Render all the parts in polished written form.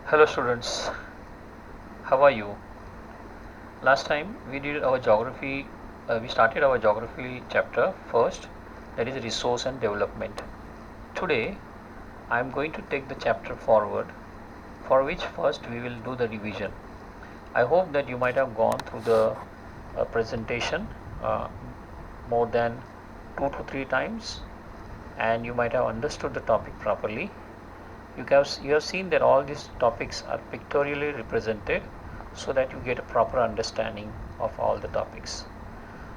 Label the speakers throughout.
Speaker 1: Hello students, how are you? Last time we did our geography, we started our geography chapter first, that is resource and development. Today I am going to take the chapter forward, for which first we will do the revision. I hope that you might have gone through the presentation uh, more than 2 to 3 times and you might have understood the topic properly. You have seen that all these topics are pictorially represented so that you get a proper understanding of all the topics.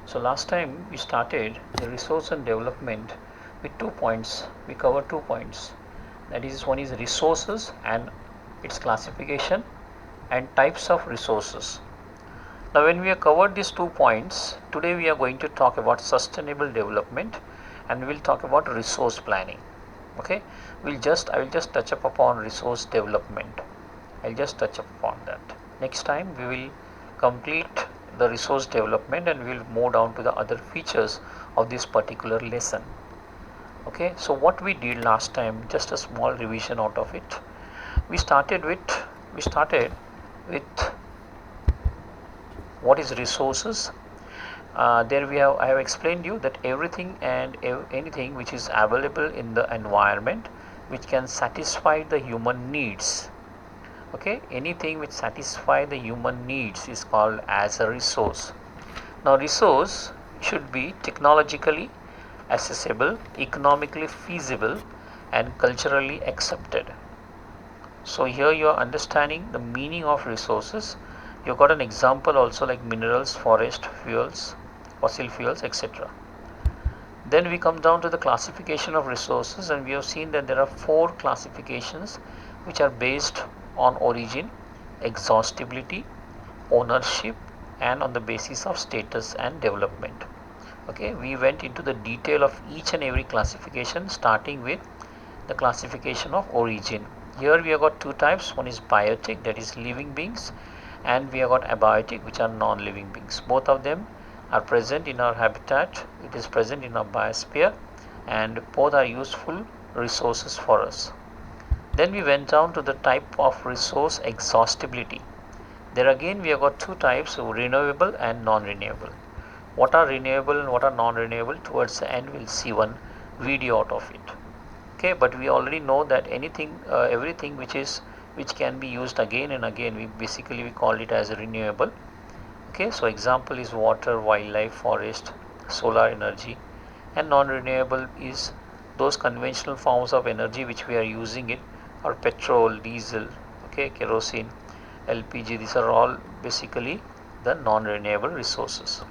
Speaker 1: So last time we started the resource and development with 2 points. We covered 2 points. That is, one is resources and its classification and types of resources. Now when we have covered these 2 points, today we are going to talk about sustainable development and we will talk about resource planning. Okay, I will just touch up upon resource development. I'll just touch up upon that. Next time we will complete the resource development and we will move down to the other features of this particular lesson. Okay, so what we did last time, just a small revision out of it. We started with what is resources. I have explained you that everything and anything which is available in the environment which can satisfy the human needs. Okay, anything which satisfy the human needs is called as a resource. Now resource should be technologically accessible, economically feasible and culturally accepted. So here you are understanding the meaning of resources. You got an example also like minerals, forest, fuels, fossil fuels, etc. Then we come down to the classification of resources and we have seen that there are 4 classifications which are based on origin, exhaustibility, ownership and on the basis of status and development. Okay, we went into the detail of each and every classification starting with the classification of origin. Here we have got 2 types, one is biotic, that is living beings, and we have got abiotic, which are non-living beings. Both of them are present in our habitat, it is present in our biosphere and both are useful resources for us. Then we went down to the type of resource exhaustibility. There again we have got 2 types, renewable and non-renewable. What are renewable and what are non-renewable? Towards the end we will see one video out of it. Okay, but we already know that everything which can be used again and again, we call it as renewable. Okay, so example is water, wildlife, forest, solar energy, and non-renewable is those conventional forms of energy which we are using it, or petrol, diesel, okay, kerosene, LPG. These are all basically the non-renewable resources.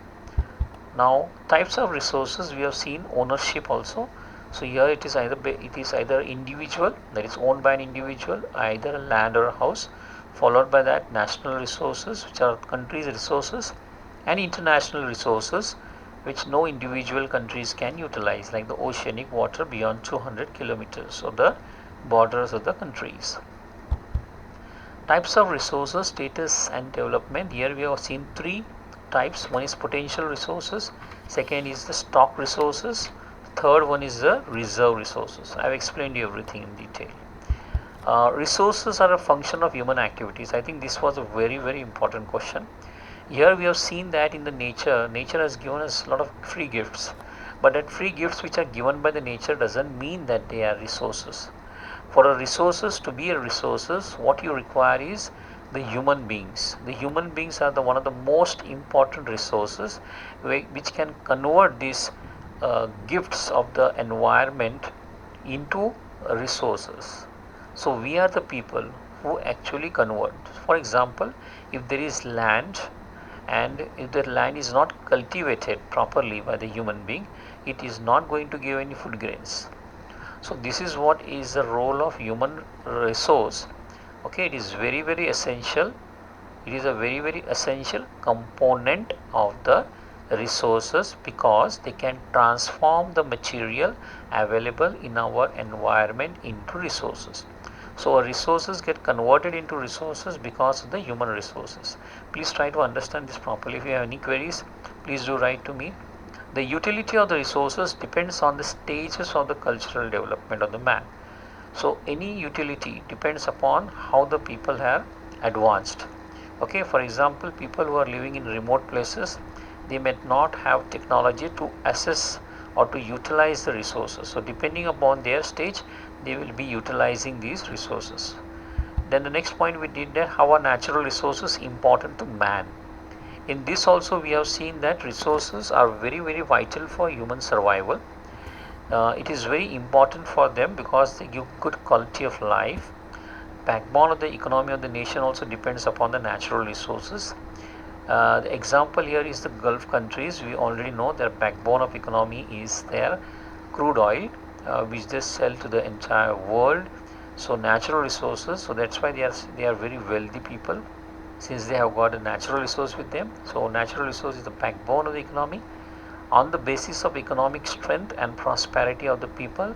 Speaker 1: Now types of resources, we have seen ownership also. So here it is either individual, that is owned by an individual, either a land or a house, followed by that national resources, which are countries' resources, and international resources which no individual countries can utilize, like the oceanic water beyond 200 kilometers of the borders of the countries. Types of resources, status and development. Here we have seen 3 types. One is potential resources, second is the stock resources, third one is the reserve resources. I have explained you everything in detail. Resources are a function of human activities. I think this was a very important question. Here we have seen that in the nature has given us a lot of free gifts, but that free gifts which are given by the nature doesn't mean that they are resources. For a resources to be a resources, what you require is the human beings. The human beings are one of the most important resources which can convert these gifts of the environment into resources. So we are the people who actually convert. For example, if there is land and if the land is not cultivated properly by the human being, it is not going to give any food grains. So this is what is the role of human resource. Okay, it is very essential. It is a very essential component of the resources because they can transform the material available in our environment into resources. So our resources get converted into resources because of the human resources. Please try to understand this properly. If you have any queries, please do write to me. The utility of the resources depends on the stages of the cultural development of the man. So any utility depends upon how the people are advanced. Okay, for example, people who are living in remote places, they may not have technology to assess or to utilize the resources. So depending upon their stage, they will be utilizing these resources. Then the next point we did that how are natural resources important to man. In this also we have seen that resources are very vital for human survival. It is very important for them because they give good quality of life. Backbone of the economy of the nation also depends upon the natural resources. The example here is the Gulf countries. We already know their backbone of economy is their crude oil, which they sell to the entire world. So natural resources. So that's why they are very wealthy people, since they have got a natural resource with them. So natural resource is the backbone of the economy. On the basis of economic strength and prosperity of the people,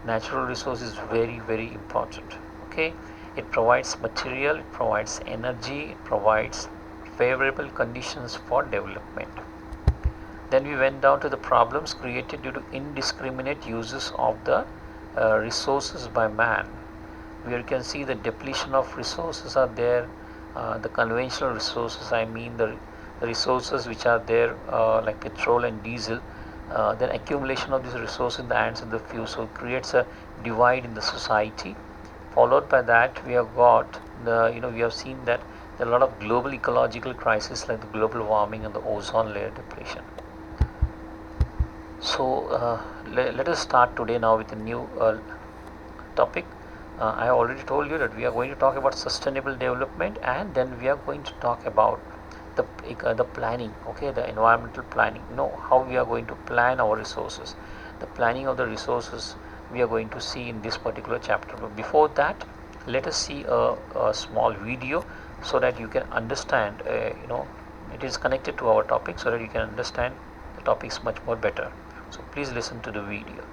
Speaker 1: natural resource is very important. Okay, it provides material, it provides energy, it provides favorable conditions for development. Then we went down to the problems created due to indiscriminate uses of the resources by man. Where you can see the depletion of resources are there. The conventional resources, I mean the resources which are there, like petrol and diesel, then accumulation of this resource in the hands of the few, so it creates a divide in the society. Followed by that, we have got we have seen that there are a lot of global ecological crises like the global warming and the ozone layer depletion. So let us start today now with a new topic. I have already told you that we are going to talk about sustainable development, and then we are going to talk about the planning. Okay, the environmental planning. How we are going to plan our resources. The planning of the resources we are going to see in this particular chapter. But before that, let us see a small video so that you can understand. It is connected to our topic, so that you can understand the topics much more better. So please listen to the video.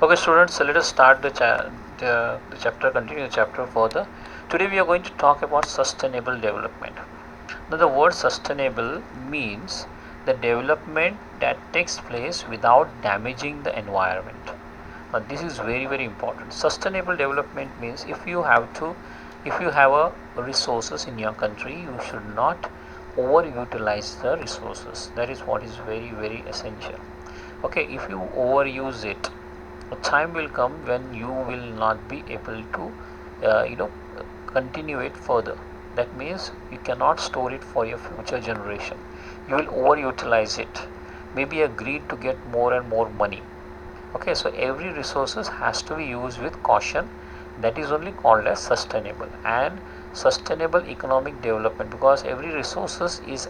Speaker 1: Okay, students, so let us start the chapter, continue the chapter further. Today we are going to talk about sustainable development. Now, the word sustainable means the development that takes place without damaging the environment. Now, this is very important. Sustainable development means if you have a resources in your country, you should not overutilize the resources. That is what is very essential. Okay, if you overuse it, a time will come when you will not be able to you know continue it further. That means you cannot store it for your future generation. You will overutilize it, maybe a greed to get more and more money. Okay, so every resources has to be used with caution. That is only called as sustainable and sustainable economic development, because every resources is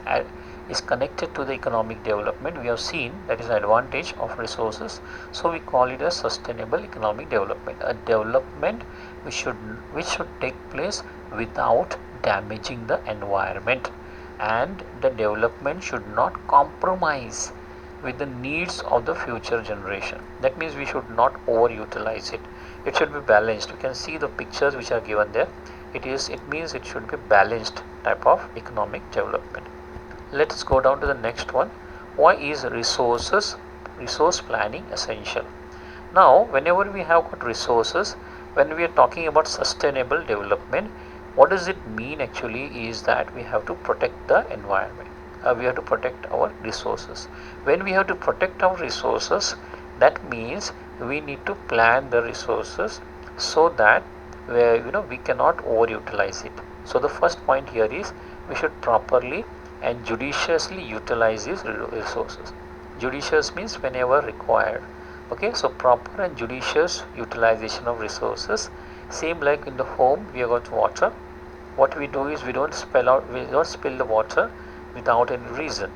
Speaker 1: connected to the economic development. We have seen that is the advantage of resources, so we call it as sustainable economic development, a development which should take place without damaging the environment, and the development should not compromise with the needs of the future generation. That means we should not overutilize it. It should be balanced. You can see the pictures which are given there. It means it should be balanced type of economic development. Let us go down to the next one. Why is resource planning essential? Now, whenever we have got resources, when we are talking about sustainable development, what does it mean actually is that we have to protect the environment. We have to protect our resources. When we have to protect our resources, that means we need to plan the resources so that we cannot overutilize it. So the first point here is we should properly and judiciously utilize these resources. Judicious means whenever required. Okay, so proper and judicious utilization of resources. Same like in the home, we have got water. What we do is we don't spill the water without any reason.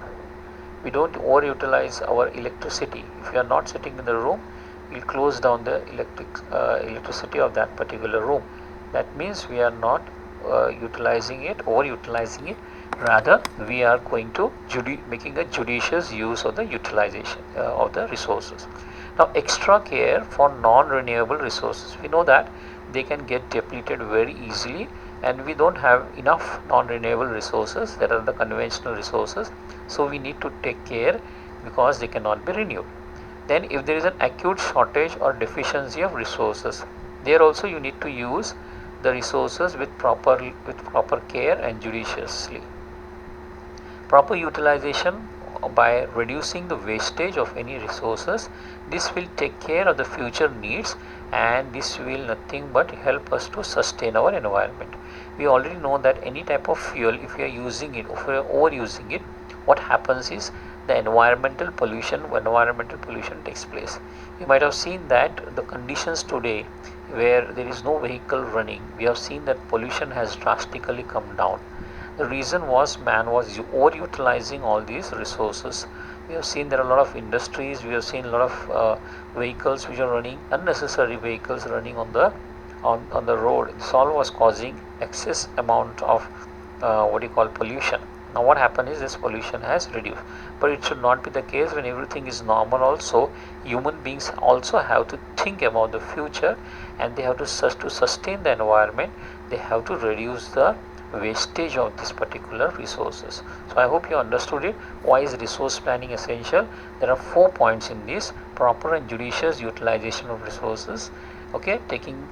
Speaker 1: We don't overutilize our electricity. If you are not sitting in the room, we'll close down the electricity of that particular room. That means we are not overutilizing it. Rather, we are going to making a judicious use of the utilization of the resources. Now, extra care for non-renewable resources. We know that they can get depleted very easily, and we don't have enough non-renewable resources, that are the conventional resources, so we need to take care because they cannot be renewed. Then if there is an acute shortage or deficiency of resources, there also you need to use the resources with proper care and judiciously. Proper utilization by reducing the wastage of any resources, this will take care of the future needs, and this will nothing but help us to sustain our environment. We already know that any type of fuel, if we are using it, if we are overusing it, what happens is the environmental pollution takes place. You might have seen that the conditions today where there is no vehicle running, we have seen that pollution has drastically come down. The reason was man was overutilizing all these resources. We have seen there are a lot of industries, we have seen a lot of vehicles which are running, unnecessary vehicles running on the road. This all was causing excess amount of pollution. Now what happened is this pollution has reduced, but it should not be the case. When everything is normal, also human beings also have to think about the future, and they have to sustain the environment. They have to reduce the wastage of these particular resources. So I hope you understood it. Why is resource planning essential? There are 4 points in this: proper and judicious utilization of resources, okay, taking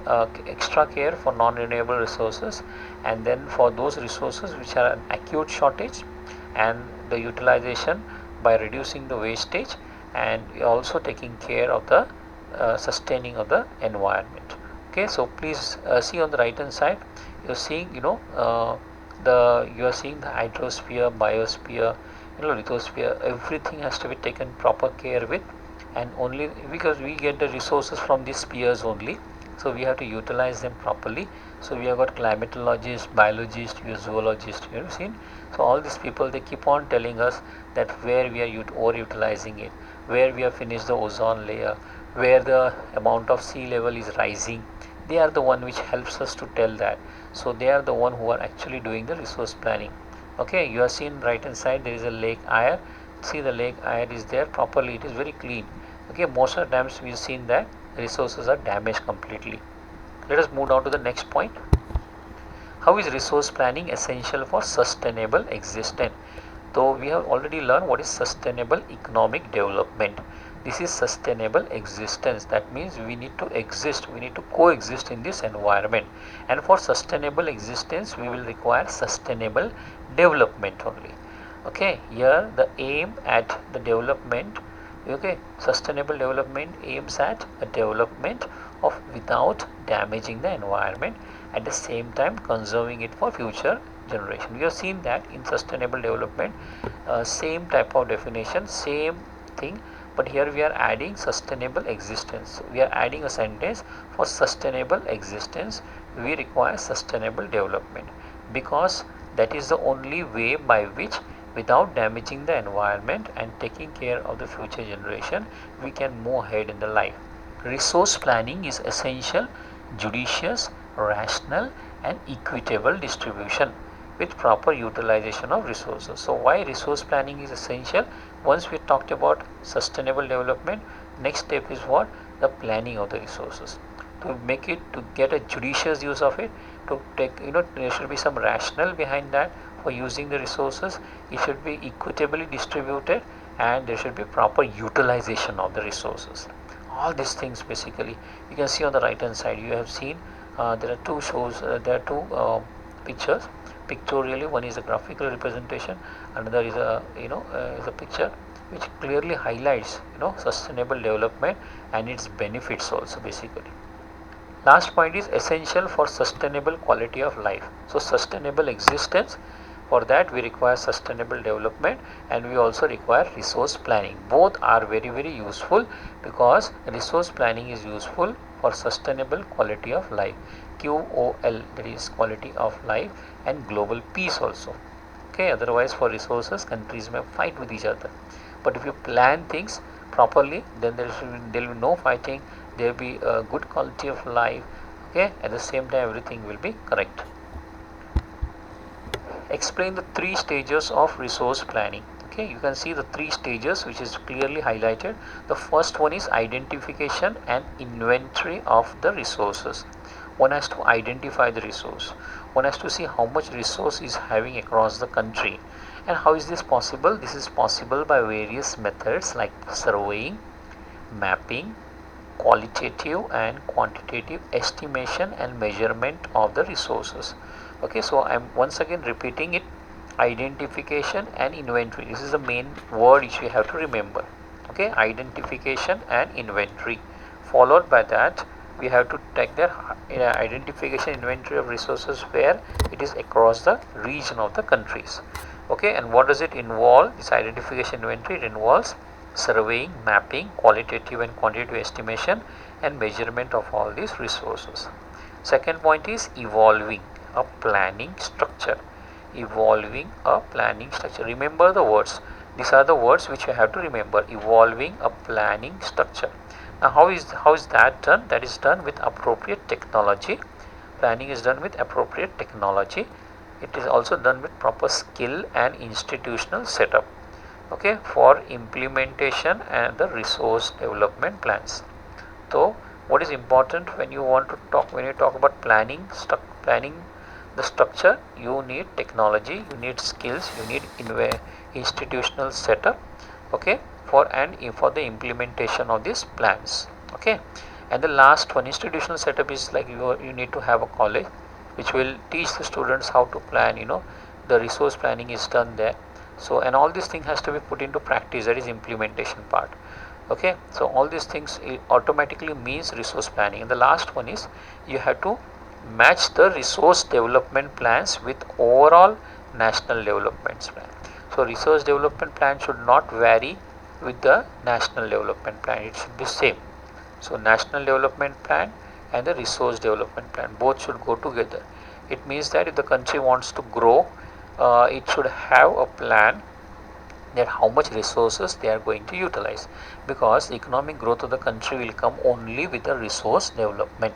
Speaker 1: extra care for non-renewable resources, and then for those resources which are an acute shortage, and the utilization by reducing the wastage, and also taking care of the sustaining of the environment. Okay, so please see on the right hand side, you're seeing you are seeing the hydrosphere, biosphere, lithosphere. Everything has to be taken proper care with, and only because we get the resources from these spheres only, so we have to utilize them properly. So we have got climatologists, biologists, zoologists, you have seen. So all these people, they keep on telling us that where we are overutilizing it, where we have finished the ozone layer, where the amount of sea level is rising. They are the one which helps us to tell that. So they are the one who are actually doing the resource planning. Okay, you are seeing right hand side, there is a lake Ayr. See, the lake Ayr is there properly, it is very clean. Okay, most of the times we have seen that resources are damaged completely. Let us move down to the next point. How is resource planning essential for sustainable existence? So we have already learned what is sustainable economic development. This is sustainable existence. That means we need to exist, we need to coexist in this environment. And for sustainable existence, we will require sustainable development only. Okay, here the aim at the development, okay, sustainable development aims at a development of without damaging the environment, at the same time conserving it for future generation. We have seen that in sustainable development, same type of definition, same thing, but here we are adding sustainable existence. We are adding a sentence: for sustainable existence we require sustainable development, because that is the only way by which, without damaging the environment and taking care of the future generation, we can move ahead in the life. Resource planning is essential, judicious, rational and equitable distribution with proper utilization of resources. So why resource planning is essential? Once we talked about sustainable development, next step is what? The planning of the resources. To make it, to get a judicious use of it, to take, there should be some rationale behind that for using the resources. It should be equitably distributed and there should be proper utilization of the resources. All these things basically you can see on the right hand side. You have seen there are two shows, there are two pictures pictorially. One is a graphical representation, another is a picture which clearly highlights sustainable development and its benefits also basically. Last point is essential for sustainable quality of life. So sustainable existence, for that we require sustainable development and we also require resource planning. Both are very useful, because resource planning is useful for sustainable quality of life, QOL, that is quality of life, and global peace also. Okay, otherwise for resources countries may fight with each other, but if you plan things properly, then there will be no fighting, there will be a good quality of life. Okay, at the same time everything will be correct. Explain the three stages of resource planning. Okay, you can see the three stages which is clearly highlighted. The first one is identification and inventory of the resources. One has to identify the resource, one has to see how much resource is having across the country. And how is this possible? This is possible by various methods like surveying, mapping, qualitative and quantitative estimation and measurement of the resources. Okay, so I am once again repeating it: identification and inventory. This is the main word which we have to remember. Okay, identification and inventory. Followed by that, we have to take the identification inventory of resources where it is across the region of the countries. Okay, and what does it involve? This identification inventory, it involves surveying, mapping, qualitative and quantitative estimation and measurement of all these resources. Second point is evolving a planning structure. Evolving a planning structure. Remember the words. These are the words which you have to remember. Evolving a planning structure. Now how is that done? That is done with appropriate technology. Planning is done with appropriate technology. It is also done with proper skill and institutional setup. Okay, for implementation and the resource development plans. So what is important when you talk about planning the structure? You need technology, you need skills, you need institutional setup. Okay, for the implementation of these plans. Okay, and the last one, institutional setup, is like you need to have a college which will teach the students how to plan. The resource planning is done there. So, and all these things has to be put into practice, that is implementation part. Okay, so all these things automatically means resource planning. And the last one is you have to match the resource development plans with overall national development plan. So resource development plan should not vary with the national development plan, it should be same. So national development plan and the resource development plan, both should go together. It means that if the country wants to grow, it should have a plan that how much resources they are going to utilize, because the economic growth of the country will come only with the resource development.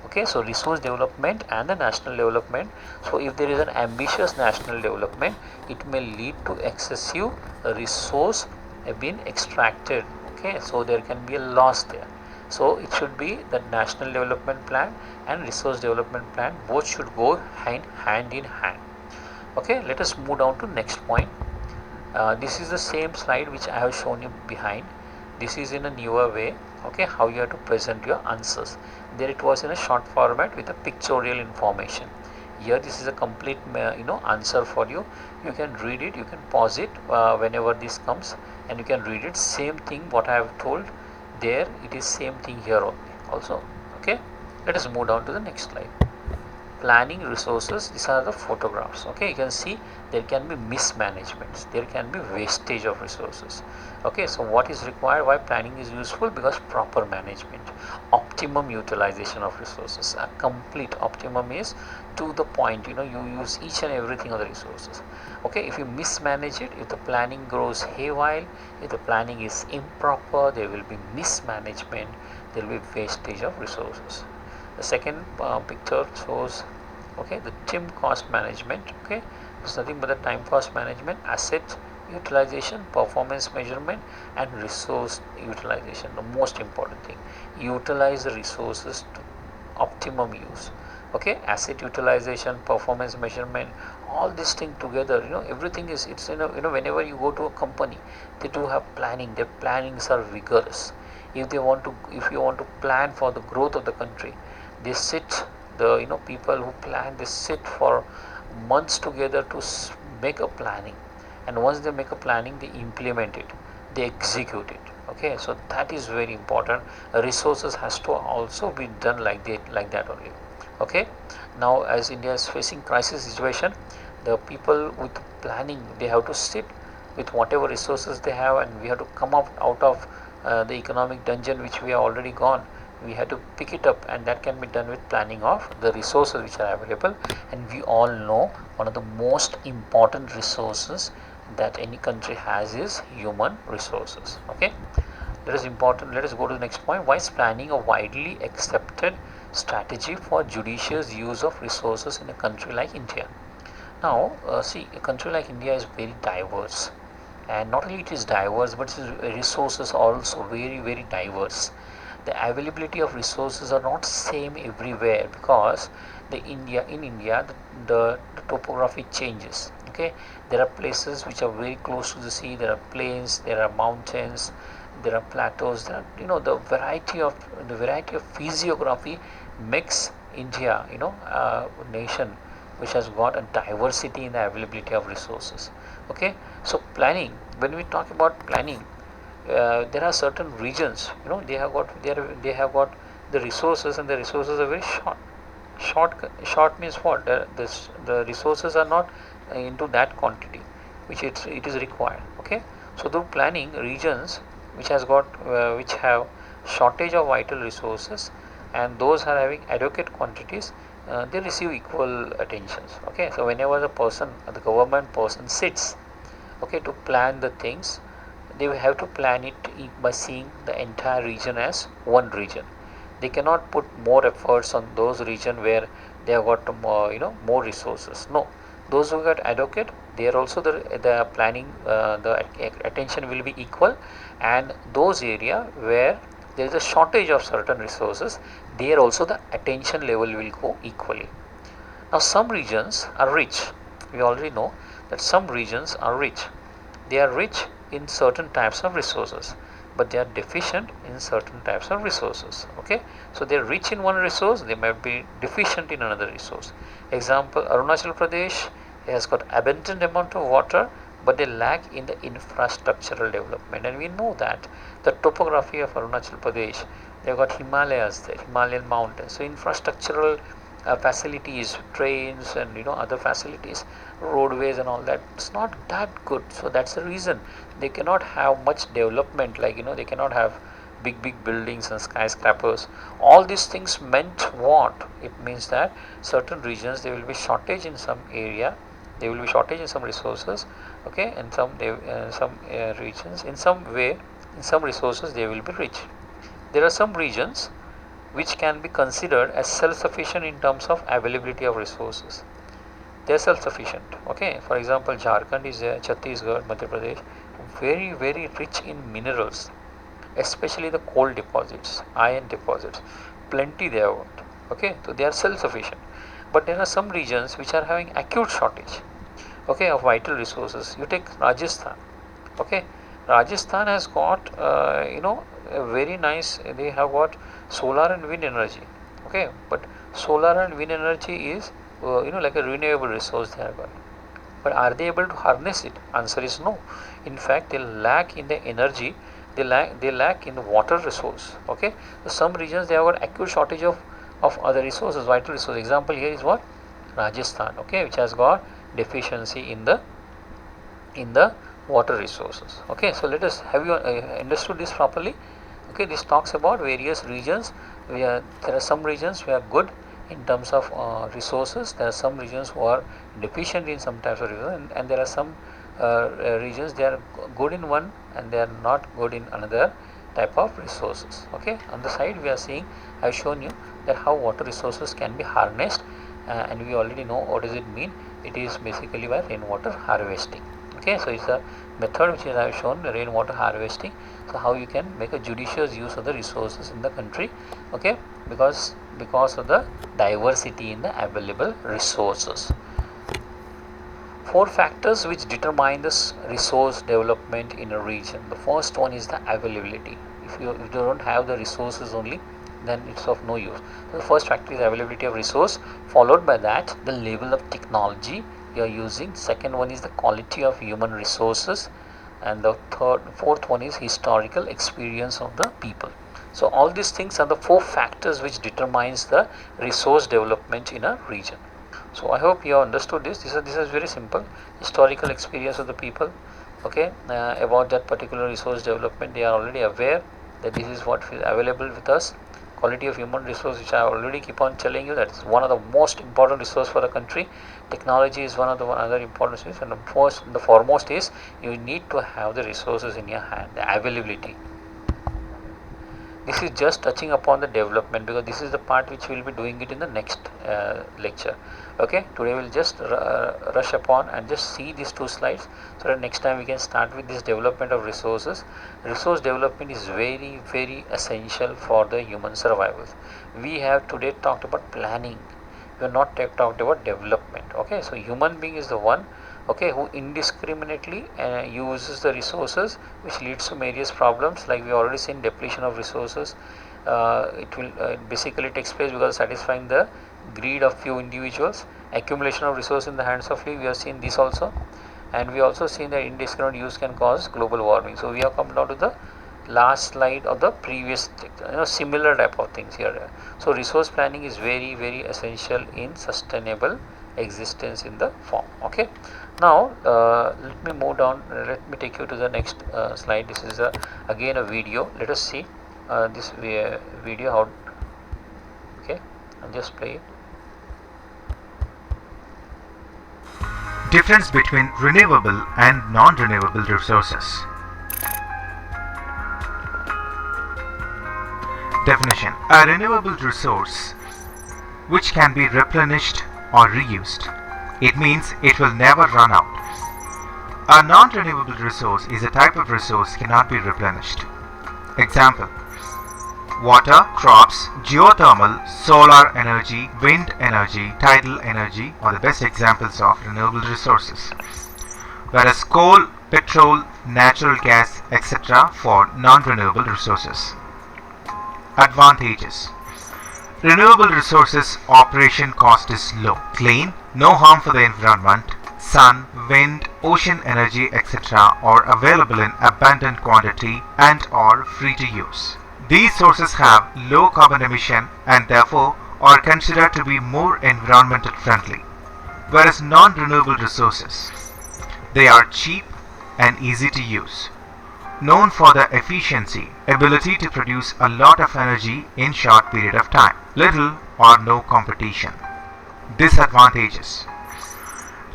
Speaker 1: Okay, so resource development and the national development. So if there is an ambitious national development, it may lead to excessive resource being extracted. Okay, so there can be a loss there. So it should be the national development plan and resource development plan, both should go hand in hand. Okay, let us move down to next point. This is the same slide which I have shown you behind. This is in a newer way. Okay, how you have to present your answers. There it was in a short format with a pictorial information. Here this is a complete answer for you. You can read it, you can pause it whenever this comes, and you can read it. Same thing what I have told there, it is same thing here only also. Okay, let us move down to the next slide. Planning resources, these are the photographs. Okay, you can see there can be mismanagements, there can be wastage of resources. Okay, so what is required, why planning is useful? Because proper management, optimum utilization of resources. A complete optimum is to the point, you use each and everything of the resources. Okay, if you mismanage it, if the planning grows haywire, if the planning is improper, there will be mismanagement, there will be wastage of resources. The second picture shows, okay, the TIM cost management. Okay, it's nothing but the time cost management, asset utilization, performance measurement, and resource utilization. The most important thing, utilize the resources to optimum use. Okay, asset utilization, performance measurement, all this thing together, everything is, it's whenever you go to a company, they do have planning. Their plannings are vigorous. If you want to plan for the growth of the country, they sit, the people who plan, they sit for months together to make a planning, and once they make a planning, they implement it, they execute it. Okay, so that is very important. Resources has to also be done like that only. Okay, now as India is facing crisis situation, the people with planning, they have to sit with whatever resources they have, and we have to come out of the economic dungeon which we have already gone. We have to pick it up, and that can be done with planning of the resources which are available. And we all know one of the most important resources that any country has is human resources. Okay, let us go to the next point. Why is planning a widely accepted strategy for judicious use of resources in a country like India? Now see, a country like India is very diverse, and not only it is diverse, but its resources are also very diverse. The availability of resources are not same everywhere, because in India the topography changes. Okay, there are places which are very close to the sea, there are plains, there are mountains, there are plateaus, there are, the variety of physiography makes India, nation which has got a diversity in the availability of resources. Okay, so planning, when we talk about planning, there are certain regions, they have got the resources, and the resources are very short means what, the resources are not into that quantity which it is required. Okay, so through planning, regions which have shortage of vital resources, and those are having adequate quantities, they receive equal attentions. Okay, so whenever the government person sits, okay, to plan the things, they will have to plan it by seeing the entire region as one region. They cannot put more efforts on those region where they have got more resources. No, those who got adequate, they are also the planning, the attention will be equal, and those area where there is a shortage of certain resources, there also the attention level will go equally. Now some regions are rich. We already know that some regions are rich. They are rich in certain types of resources, but they are deficient in certain types of resources. Okay, so they are rich in one resource, they might be deficient in another resource. Example, Arunachal Pradesh has got abundant amount of water, but they lack in the infrastructural development, and we know that the topography of Arunachal Pradesh, they have got Himalayas there, Himalayan mountains, so infrastructural facilities, trains, and other facilities, roadways and all that, it's not that good. So that's the reason they cannot have much development, like they cannot have big buildings and skyscrapers. All these things meant what? It means that certain regions, there will be shortage in some area, there will be shortage in some resources. Okay, and some regions, in some way, in some resources, they will be rich. There are some regions which can be considered as self-sufficient in terms of availability of resources. They are self-sufficient. Okay, for example, Jharkhand is there, Chhattisgarh, Madhya Pradesh, very rich in minerals. especially the coal deposits, iron deposits, plenty they have got. Okay, so they are self-sufficient. But there are some regions which are having acute shortage, okay, of vital resources. You take Rajasthan. Okay, Rajasthan has got a very nice, they have got solar and wind energy. Okay, but solar and wind energy is like a renewable resource they have got. But are they able to harness it? Answer is no. In fact, they lack in the energy, they lack in the water resource. Okay, so some regions they have got acute shortage of other resources, vital resources. Example here is what? Rajasthan, okay, which has got deficiency in the water resources. Okay, so let us, have you understood this properly? Okay, this talks about various regions where there are some regions who are good in terms of resources. There are some regions who are deficient in some types of resources, and there are some regions they are good in one and they are not good in another type of resources. Okay, on the side we are seeing, I have shown you that how water resources can be harnessed, and we already know what does it mean. It is basically by rainwater harvesting. Okay, so it's a method which is I have shown, rainwater harvesting. So how you can make a judicious use of the resources in the country. Okay, because of the diversity in the available resources. 4 factors which determine this resource development in a region. The first one is the availability. If you don't have the resources only, then it's of no use. So the first factor is availability of resource, followed by that the level of technology you are using. Second one is the quality of human resources, and the fourth one is historical experience of the people. So all these things are the 4 factors which determines the resource development in a region. So I hope you have understood this. This is very simple. Historical experience of the people, okay, about that particular resource development. They are already aware that this is what is available with us. Quality of human resource, which I already keep on telling you, that is one of the most important resource for the country. Technology is one of the other important resources, and the foremost is you need to have the resources in your hand, the availability. This is just touching upon the development, because this is the part which we will be doing it in the next lecture. Okay, today we will just rush upon and just see these 2 slides, so that next time we can start with this development of resources. Resource development is very, very essential for the human survival. We have today talked about planning, we have not talked about development. Okay, so human being is the one, okay, who indiscriminately uses the resources, which leads to various problems, like we already seen depletion of resources. It will basically takes place because satisfying the greed of few individuals. Accumulation of resources in the hands of few, we have seen this also, and we also seen that indiscriminate use can cause global warming. So we have come down to the last slide of the previous similar type of things here. So resource planning is very, very essential in sustainable existence in the form. Okay, now let me move down, let me take you to the next slide. This is again a video. Let us see this video how. Okay, I'll just play it.
Speaker 2: Difference between renewable and non-renewable resources. Definition: a renewable resource which can be replenished or reused. It means it will never run out. A non-renewable resource is a type of resource cannot be replenished. Example: water, crops, geothermal, solar energy, wind energy, tidal energy are the best examples of renewable resources, whereas coal, petrol, natural gas, etc. for non-renewable resources. Advantages: renewable resources operation cost is low, clean, no harm for the environment, sun, wind, ocean energy, etc. are available in abundant quantity and are free to use. These sources have low carbon emission and therefore are considered to be more environmental friendly. Whereas non-renewable resources, they are cheap and easy to use, known for their efficiency, ability to produce a lot of energy in short period of time, little or no competition. Disadvantages: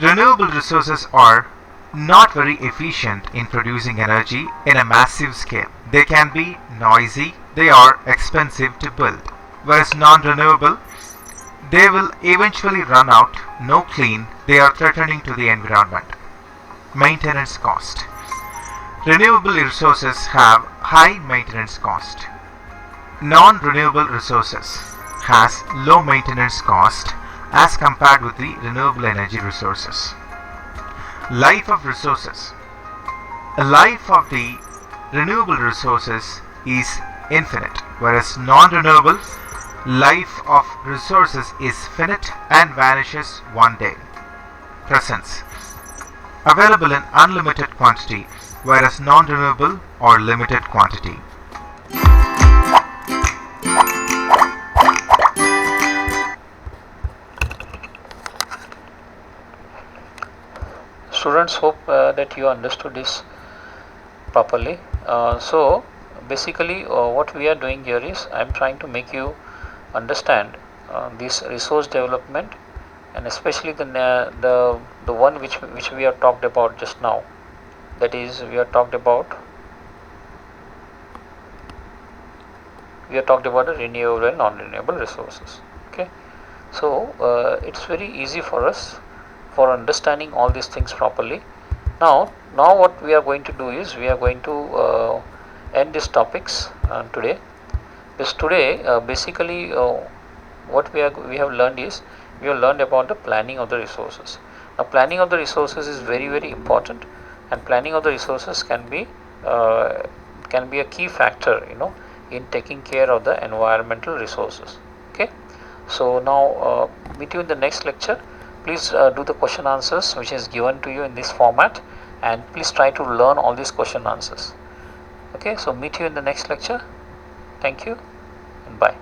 Speaker 2: renewable resources are not very efficient in producing energy in a massive scale. They can be noisy, they are expensive to build. Whereas non-renewable, they will eventually run out, no clean, they are threatening to the environment. Maintenance cost: renewable resources have high maintenance cost. Non-renewable resources has low maintenance cost as compared with the renewable energy resources. Life of resources. The life of the renewable resources is infinite, whereas non-renewable life of resources is finite and vanishes one day. Presence. Available in unlimited quantity, whereas non-renewable or limited quantity.
Speaker 1: Students, hope that you understood this properly. So basically what we are doing here is I am trying to make you understand this resource development, and especially the one which we have talked about just now, that is we have talked about the renewable and non-renewable resources. Okay, so it's very easy for us for understanding all these things properly. Now what we are going to do is we are going to end these topics today. Because today basically what we have learned is we have learned about the planning of the resources. Now planning of the resources is very very important, and planning of the resources can be a key factor, in taking care of the environmental resources. Okay, so now meet you in the next lecture. Please do the question answers which is given to you in this format, and please try to learn all these question answers. Okay, so meet you in the next lecture. Thank you and bye.